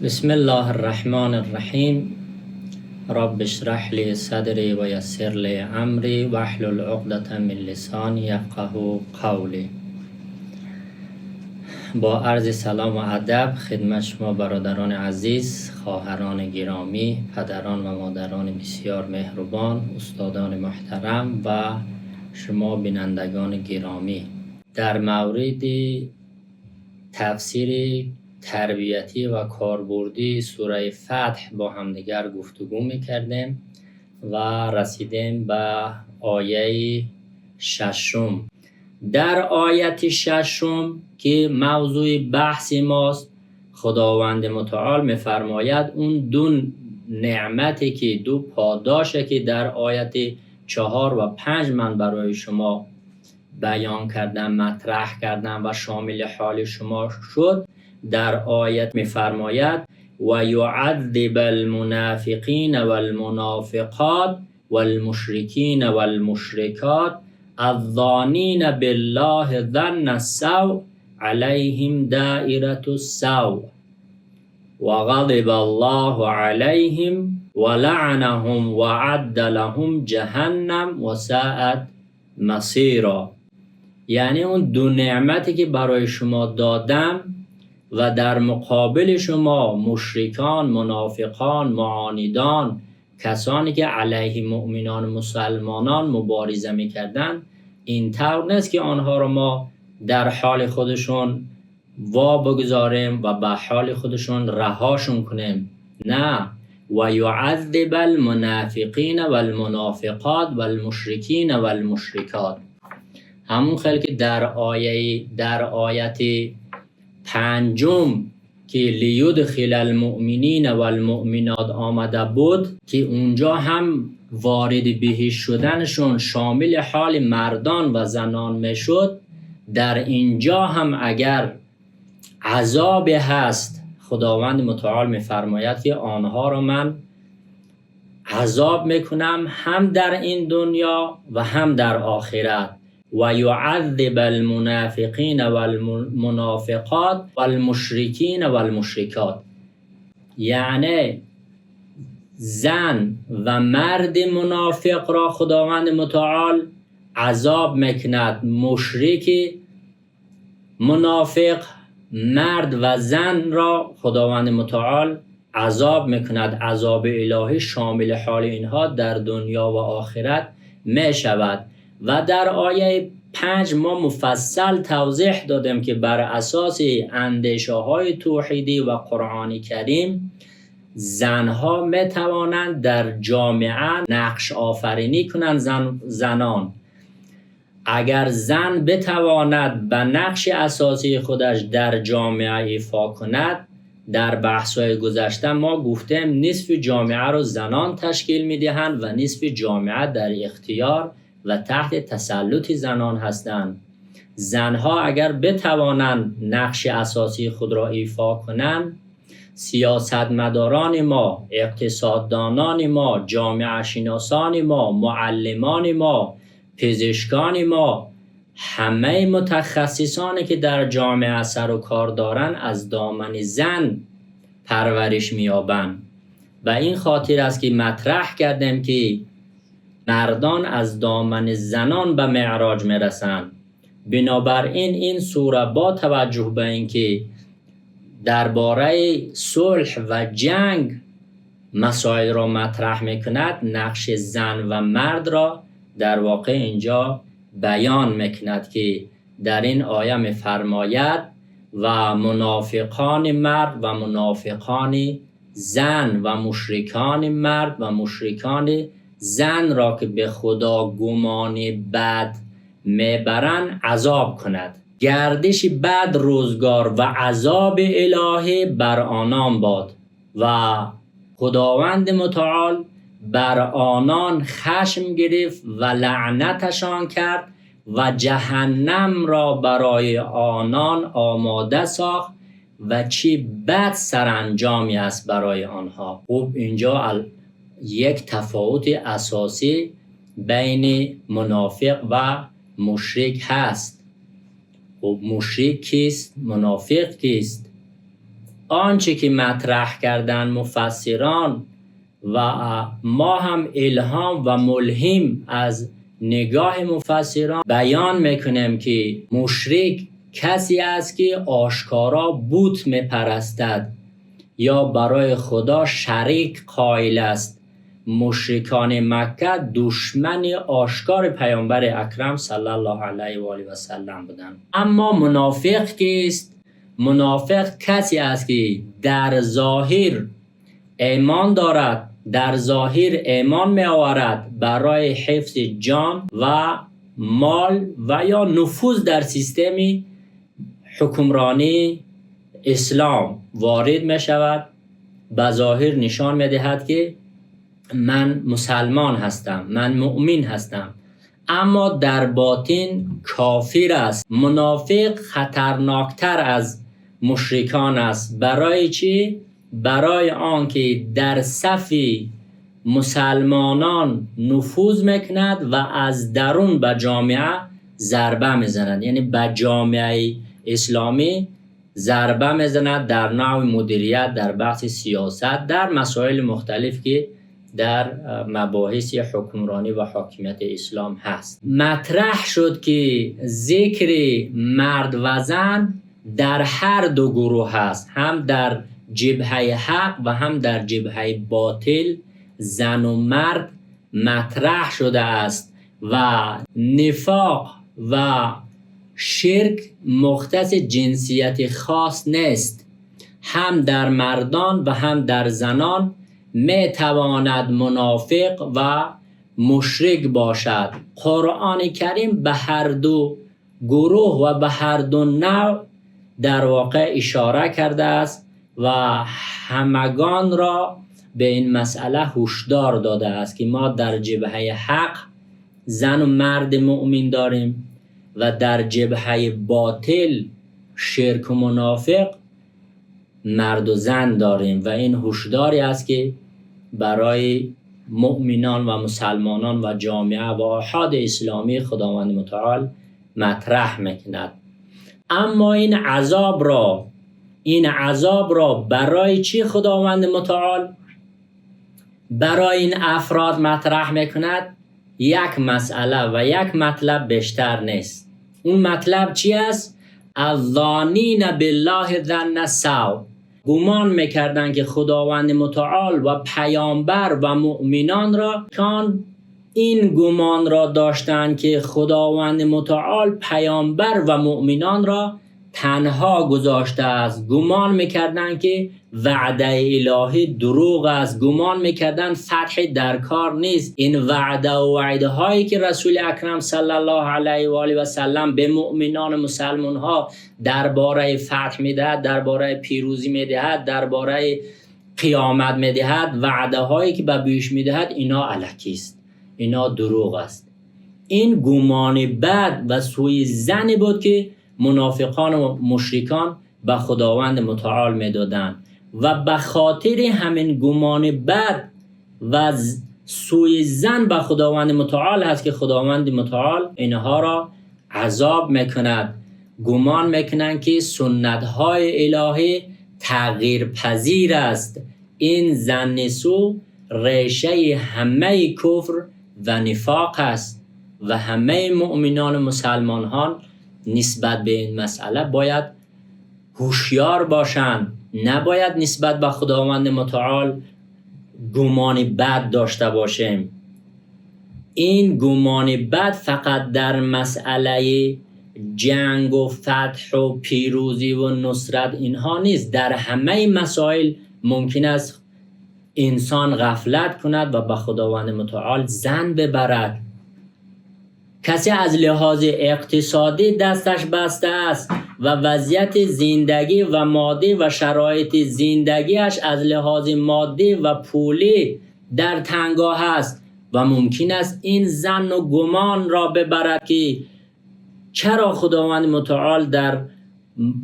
بسم الله الرحمن الرحیم. رب اشرح لی صدری و یسر لی امری واحلل عقدة من لسانی یفقهوا قولی. با عرض سلام و ادب خدمت شما برادران عزیز، خواهران گرامی، پدران و مادران بسیار مهربان، استادان محترم و شما بینندگان گرامی، در مورد تفسیر تربیتی و کاربردی سوره فتح با همدیگر گفتگو میکردیم و رسیدیم به آیه 6. در آیه 6 که موضوع بحث ماست، خداوند متعال میفرماید اون دو نعمتی که دو پاداشه که در آیه 4 و 5 من برای شما بیان کردم، مطرح کردم و شامل حال شما شد، در آیت میفرماید و یعذب المنافقین والمنافقات والمشرکین والمشرکات الظانین بالله ظن السوء علیهم دائرة السوء و غضب الله علیهم و لعنهم و اعد لهم جهنم و ساءت مصیرا. یعنی اون دو نعمتی که برای شما دادم و در مقابل شما مشرکان، منافقان، معاندان، کسانی که علیه مؤمنان مسلمانان مبارزه میکردن، این طور نیست که آنها را ما در حال خودشون وا بگذاریم و به حال خودشون رهاشون کنیم. نه، و یعذب المنافقین والمنافقات والمشرکین والمشرکات، همون خیلی که در آیت 5 که لیدخل المؤمنین والمؤمنات آمده بود که اونجا هم وارد بهش شدنشون شامل حال مردان و زنان میشد، در اینجا هم اگر عذاب هست، خداوند متعال میفرماید که آنها را من عذاب میکنم هم در این دنیا و هم در آخرت. و یعذب المنافقین والمنافقات والمشرکین والمشرکات، یعنی زن و مرد منافق را خداوند متعال عذاب میکند، مشرک منافق مرد و زن را خداوند متعال عذاب میکند. عذاب الهی شامل حال اینها در دنیا و آخرت می شود. و در آیه 5 ما مفصل توضیح دادیم که بر اساس اندیشه های توحیدی و قرآن کریم زنها می توانند در جامعه نقش آفرینی کنند. زنان اگر زن بتواند به نقش اساسی خودش در جامعه ایفا کند، در بحث‌های گذشته ما گفتیم نصف جامعه رو زنان تشکیل میدهند و نصف جامعه در اختیار و تحت تسلط زنان هستند. زنها اگر بتوانند نقش اساسی خود را ایفا کنند، سیاستمداران ما، اقتصاددانان ما، جامعه شناسان ما، معلمان ما، پزشکان ما، همه متخصصانی که در جامعه سر و کار دارند از دامن زن پرورش می‌یابند. و این خاطر است که مطرح کردیم که مردان از دامن زنان به معراج میرسند. بنابراین این سوره با توجه به اینکه درباره صلح و جنگ مسائل را مطرح میکند، نقش زن و مرد را در واقع اینجا بیان میکند که در این آیه میفرماید و منافقان مرد و منافقان زن و مشرکان مرد و مشرکان زن را که به خدا گمان بد میبرند عذاب کند. گردش بد روزگار و عذاب الهی بر آنان باد و خداوند متعال بر آنان خشم گرفت و لعنتشان کرد و جهنم را برای آنان آماده ساخت و چه بد سرانجامی است برای آنها. خب اینجا یک تفاوت اساسی بین منافق و مشرک هست. خب مشرک کیست؟ منافق کیست؟ آنچه که مطرح کردن مفسران و ما هم الهام و ملهم از نگاه مفسران بیان میکنیم که مشرک کسی است که آشکارا بت میپرستد یا برای خدا شریک قائل است. مشرکان مکه دشمن آشکار پیامبر اکرم صلی الله علیه و آله و سلم بودند. اما منافق کیست؟ منافق کسی است که در ظاهر ایمان دارد، در ظاهر ایمان می آورد برای حفظ جان و مال و یا نفوذ در سیستم حکمرانی اسلام وارد می شود، به ظاهر نشان می دهد که من مسلمان هستم، من مؤمن هستم، اما در باطن کافر است. منافق خطرناکتر از مشرکان است. برای چی؟ برای آنکه در صف مسلمانان نفوذ میکند و از درون به جامعه ضربه میزند، یعنی به جامعه اسلامی ضربه میزند در نوع مدیریت، در بحث سیاست، در مسائل مختلف که در مباحث حکمرانی و حاکمیت اسلام هست. مطرح شد که ذکر مرد و زن در هر دو گروه هست، هم در جبهه حق و هم در جبهه باطل زن و مرد مطرح شده است و نفاق و شرک مختص جنسیت خاص نیست. هم در مردان و هم در زنان می تواند منافق و مشرک باشد. قرآن کریم به هر دو گروه و به هر دو نوع در واقع اشاره کرده است و همگان را به این مسئله هشدار داده است که ما در جبهه حق زن و مرد مؤمن داریم و در جبهه باطل شرک و منافق مرد و زن داریم و این هشداری است که برای مؤمنان و مسلمانان و جامعه و احاد اسلامی خداوند متعال مطرح میکند. اما این عذاب را برای چی خداوند متعال برای این افراد مطرح میکند؟ یک مسئله و یک مطلب بیشتر نیست. اون مطلب چی است؟ الظانین بالله ظن السوء، گمان میکردن که خداوند متعال و پیامبر و مؤمنان را کان این گمان را داشتند که خداوند متعال پیامبر و مؤمنان را تنها گذاشته است. گمان میکردن که وعده الهی دروغ است، گمان میکردن فتح در کار نیست. این وعده و وعده هایی که رسول اکرم صلی الله علیه و آله و سلم به مؤمنان مسلمان ها درباره فتح میدهد، درباره پیروزی میدهد، درباره قیامت میدهد، وعده هایی که به پیش میدهد، اینا الکی است، اینا دروغ است. این گمان بد و سوء ظن بود که منافقان و مشرکان به خداوند متعال میدادند و به خاطر همین گمان بد و سوء ظن به خداوند متعال هست که خداوند متعال اینها را عذاب میکند. گمان میکنند که سنت های الهی تغییر پذیر است. این ظن سو ریشه همه کفر و نفاق است و همه مؤمنان و مسلمانان نسبت به این مسئله باید هوشیار باشند. نباید نسبت به خداوند متعال گمان بد داشته باشیم. این گمان بد فقط در مسئله جنگ و فتح و پیروزی و نصرت اینها نیست، در همه مسائل ممکن است انسان غفلت کند و به خداوند متعال ظن ببرد. کسی از لحاظ اقتصادی دستش بسته است و وضعیت زندگی و مادی و شرایط زندگیش از لحاظ مادی و پولی در تنگاه است و ممکن است این ظن و گمان را ببرد که چرا خداوند متعال در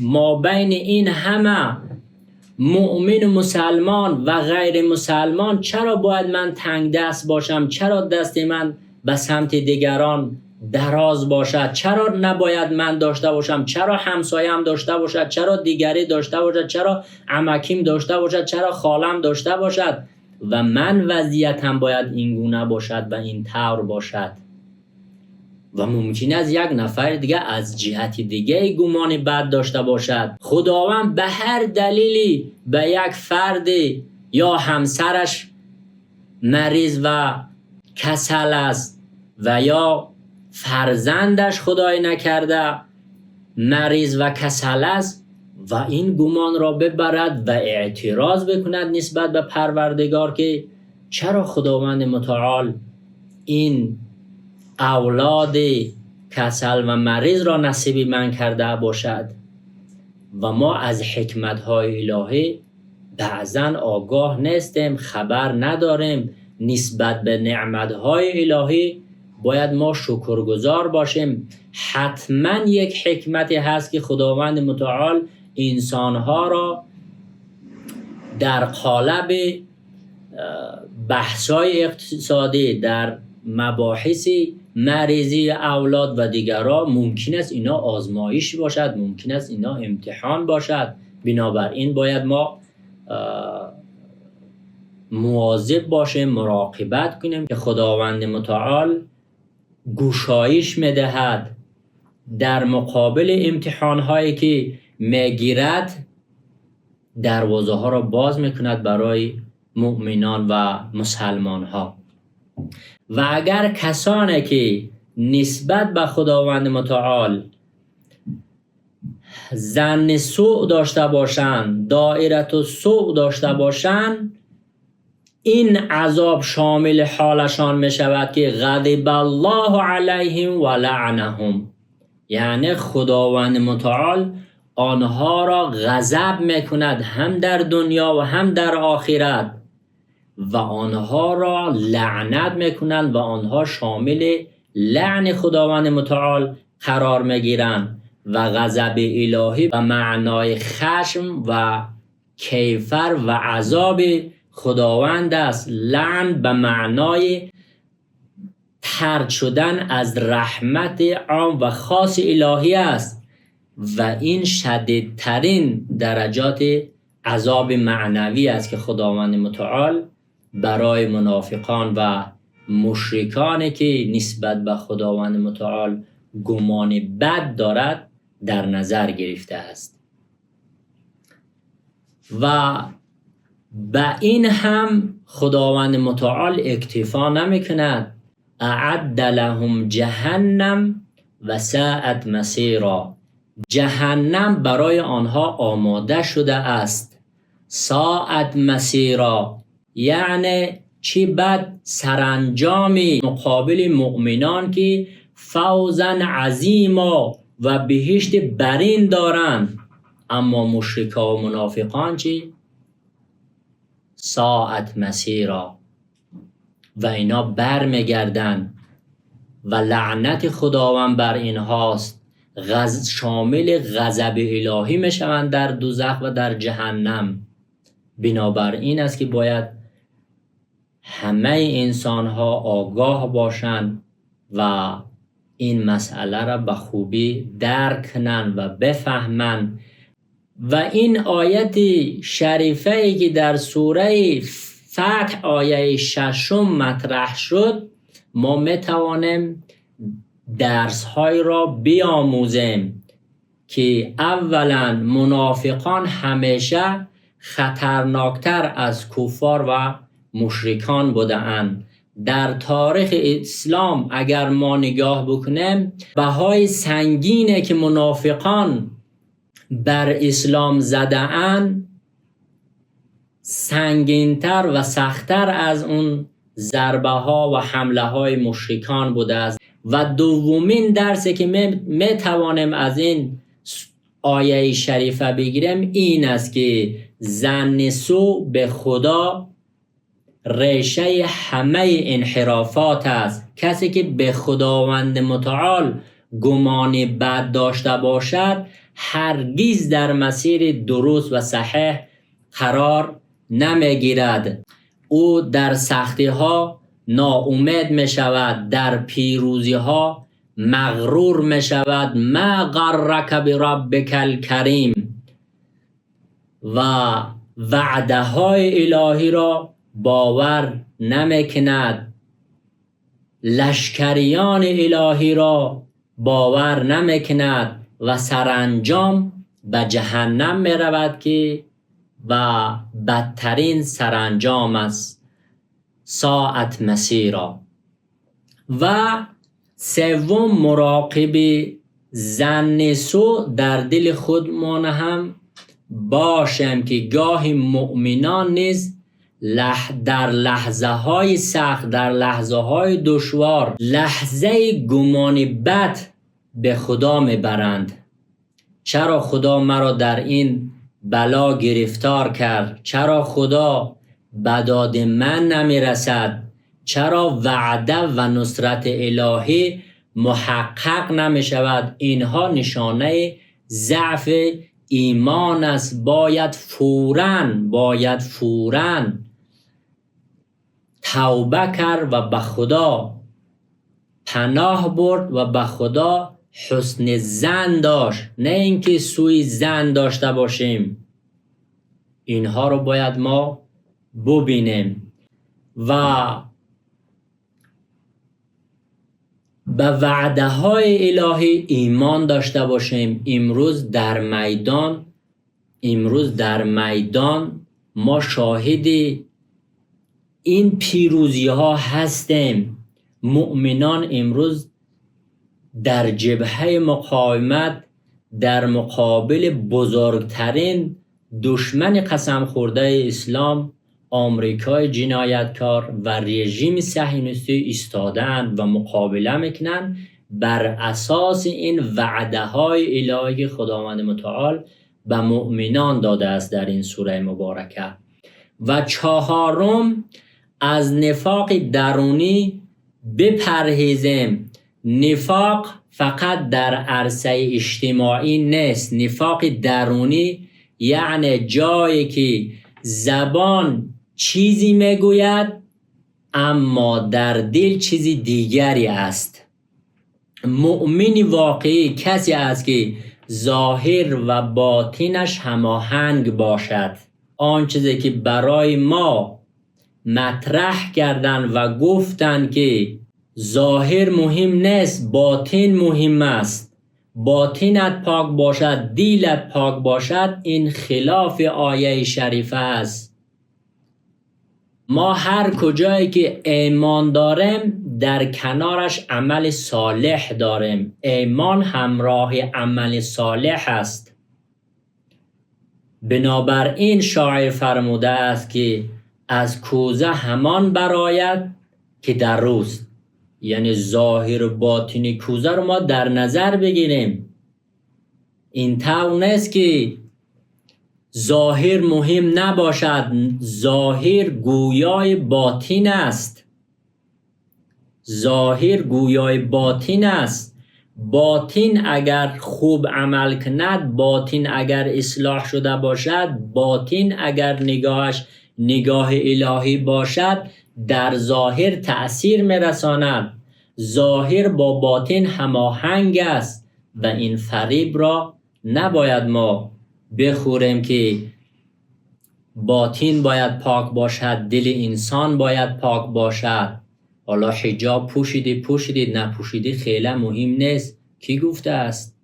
مابین این همه مؤمن و مسلمان و غیر مسلمان چرا باید من تنگ دست باشم؟ چرا دست من به سمت دیگران دراز باشد؟ چرا نباید من داشته باشم؟ چرا همسایم داشته باشد؟ چرا دیگری داشته باشد؟ چرا عمکیم داشته باشد؟ چرا خالم داشته باشد؟ و من وضعیتم باید این گونه باشد و این طور باشد. و ممکن است یک نفر دیگه از جهت دیگه گمان بد داشته باشد. خداوند به هر دلیلی به یک فرد یا همسرش مریض و کسل است و یا فرزندش خدای نکرده مریض و کسل است و این گمان را ببرد و اعتراض بکند نسبت به پروردگار که چرا خداوند متعال این اولاد کسل و مریض را نصیب من کرده باشد. و ما از حکمت‌های الهی بعضا آگاه نیستیم، خبر نداریم. نسبت به نعمت‌های الهی باید ما شکرگزار باشیم. حتما یک حکمتی هست که خداوند متعال انسانها را در قالب بحث‌های اقتصادی، در مباحث مریضی اولاد و دیگرها ممکن است اینا آزمایش باشد، ممکن است اینا امتحان باشد. بنابراین باید ما مواظب باشیم، مراقبت کنیم که خداوند متعال گشایش می‌دهد در مقابل امتحان هایی که میگیرد، دروازه ها را باز میکند برای مؤمنان و مسلمان ها. و اگر کسانی که نسبت به خداوند متعال ظن سوء داشته باشند، دایره السوء داشته باشند، این عذاب شامل حالشان می شود که غضب الله علیهم و لعنهم، یعنی خداوند متعال آنها را غضب می کند هم در دنیا و هم در آخرت و آنها را لعنت می کند و آنها شامل لعن خداوند متعال قرار می گیرند. و غضب الهی و معنای خشم و کیفر و عذاب خداوند است. لعن به معنای طرد شدن از رحمت عام و خاص الهی است و این شدیدترین درجات عذاب معنوی است که خداوند متعال برای منافقان و مشرکانی که نسبت به خداوند متعال گمان بد دارد در نظر گرفته است. و با این هم خداوند متعال اکتفا نمی کند. اعد لهم جهنم و ساءت مصیرا، جهنم برای آنها آماده شده است. ساءت مصیرا یعنی چی بد سرانجامی مقابل مؤمنان که فوزا عظیما و بهشت برین دارند. اما مشرکان و منافقان چی؟ ساعت مسیرا و اینا بر میگردن و لعنت خداوند بر اینهاست. شامل غضب الهی میشوند در دوزخ و در جهنم. بنابراین است که باید همه انسان ها آگاه باشند و این مسئله را به خوبی درک کنند و بفهمند. و این آیت شریفه ای که در سوره فتح آیه 6 مطرح شد، ما میتوانیم درس های را بیاموزیم که اولا منافقان همیشه خطرناکتر از کفار و مشرکان بوده اند. در تاریخ اسلام اگر ما نگاه بکنیم، بهای سنگینه که منافقان بر اسلام زده اند سنگینتر و سختتر از اون ضربه ها و حمله های مشرکان بوده است. و دومین درسی که می توانیم از این آیه شریفه بگیریم این است که ظن سوء به خدا ریشه همه انحرافات است. کسی که به خداوند متعال گمان بد داشته باشد هرگز در مسیر درست و صحیح قرار نمیگیرد. او در سختی ها ناامید می شود، در پیروزی ها مغرور می شود. ما غرک بربک الکریم. و وعده های الهی را باور نمی کند، لشکریان الهی را باور نمی کند و سرانجام به جهنم می رود که و بدترین سرانجام است. ساعت مسیرا. و سوم، مراقب ظن سو در دل خودمان هم باشیم که گاهی مؤمنان نیز در لحظه های سخت، در لحظه های دشوار، لحظه گمان بد به خدا میبرند. چرا خدا مرا در این بلا گرفتار کرد؟ چرا خدا به داد من نمیرسد؟ چرا وعده و نصرت الهی محقق نمی شود؟ اینها نشانه ضعف ایمان است. باید فوراً توبه کرد و به خدا پناه برد و به خدا حسن ظن داشت، نه اینکه سوء ظن داشته باشیم. اینها رو باید ما ببینیم و به وعده های الهی ایمان داشته باشیم. امروز در میدان ما شاهد این پیروزی ها هستیم. مؤمنان امروز در جبهه مقاومت در مقابل بزرگترین دشمن قسم خورده اسلام، آمریکای جنایتکار و رژیم صهیونیستی ایستادند و مقابله میکنند بر اساس این وعده های الهی خداوند متعال به مؤمنان داده است در این سوره مبارکه. و چهارم، از نفاق درونی بپرهیزیم. نفاق فقط در عرصه اجتماعی نیست. نفاق درونی یعنی جایی که زبان چیزی میگوید اما در دل چیزی دیگری است. مؤمن واقعی کسی است که ظاهر و باطنش هماهنگ باشد. آن چیزی که برای ما مطرح کردن و گفتن که ظاهر مهم نیست، باطن مهم است. باطنت پاک باشد، دلت پاک باشد، این خلاف آیه شریفه است. ما هر کجایی که ایمان داریم در کنارش عمل صالح داریم. ایمان همراه عمل صالح است. بنابراین شاعر فرموده است که از کوزه همان برآید که در روست. یعنی ظاهر و باطنی کوزه رو ما در نظر بگیریم. این طور نیست که ظاهر مهم نباشد. ظاهر گویای باطن است. ظاهر گویای باطن است. باطن اگر خوب عمل کند، باطن اگر اصلاح شده باشد، باطن اگر نگاهش نگاه الهی باشد، در ظاهر تأثیر میرساند. ظاهر با باطن هماهنگ است و این فریب را نباید ما بخوریم که باطن باید پاک باشد، دل انسان باید پاک باشد. حالا حجاب پوشیدید نپوشیدید خیلی مهم نیست. کی گفته است؟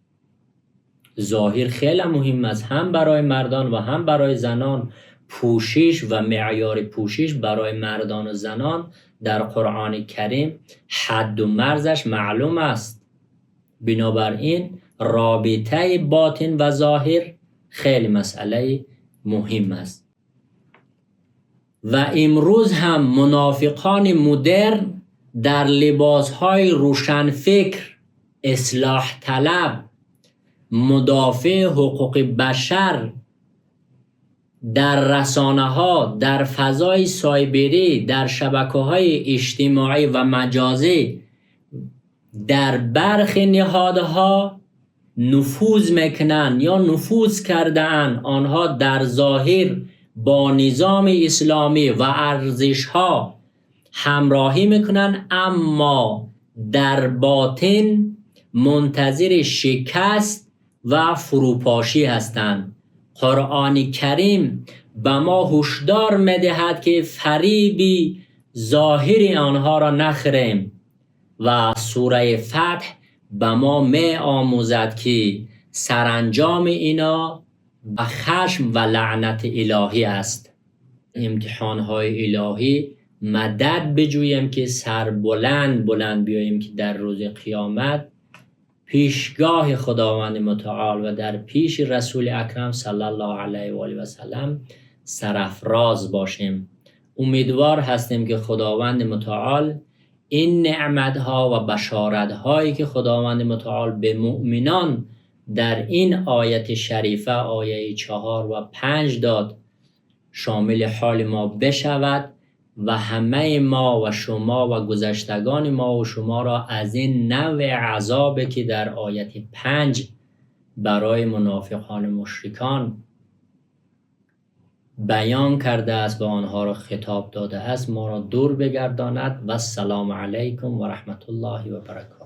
ظاهر خیلی مهم است، هم برای مردان و هم برای زنان. پوشش و معیار پوشش برای مردان و زنان در قرآن کریم حد و مرزش معلوم است. بنابراین رابطه باطن و ظاهر خیلی مسئله مهم است. و امروز هم منافقان مدرن در لباسهای روشنفکر، اصلاح طلب، مدافع حقوق بشر، در رسانه ها، در فضای سایبری، در شبکه های اجتماعی و مجازی، در برخی نهادها نفوذ میکنن یا نفوذ کردن. آنها در ظاهر با نظام اسلامی و ارزش ها همراهی میکنن، اما در باطن منتظر شکست و فروپاشی هستند. قرآن کریم به ما هشدار می‌دهد که فریبی ظاهری آنها را نخوریم و سوره فتح به ما می آموزد که سرانجام اینا به خشم و لعنت الهی است. امتحان‌های الهی مدد بجوییم که سر بلند بیاییم که در روز قیامت پیشگاه خداوند متعال و در پیش رسول اکرم صلی الله علیه و آله و سلم سرافراز باشیم. امیدوار هستیم که خداوند متعال این نعمت‌ها و بشارت‌هایی که خداوند متعال به مؤمنان در این آیت شریفه آیه 4 و 5 داد شامل حال ما بشود و همه ما و شما و گذشتگان ما و شما را از این نوع عذابی که در آیت 5 برای منافقان مشرکان بیان کرده است و آنها را خطاب داده است ما را دور بگرداند. و السلام علیکم و رحمت الله و برکاته.